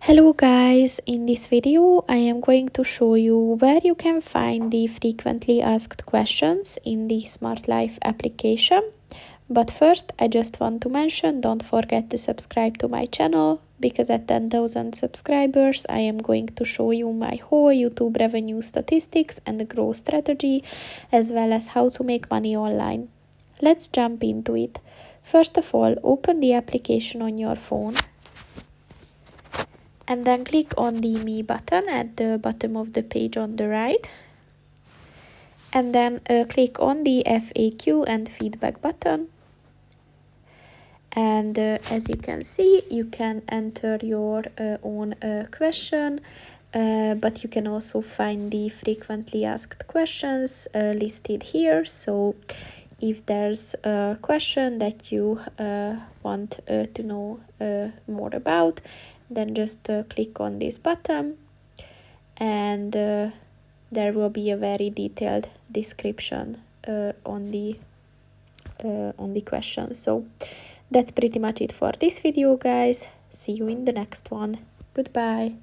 Hello guys, in this video I am going to show you where you can find the frequently asked questions in the Smart Life application. But first I just want to mention, don't forget to subscribe to my channel, because at 10,000 subscribers I am going to show you my whole YouTube revenue statistics and growth strategy, as well as how to make money online. Let's jump into it. First of all, open the application on your phone and then click on the Me button at the bottom of the page on the right, and then click on the FAQ and feedback button, and as you can see, you can enter your own question, but you can also find the frequently asked questions listed here. So if there's a question that you want to know more about, then just click on this button, and there will be a very detailed description on the question. So that's pretty much it for this video, guys. See you in the next one. Goodbye.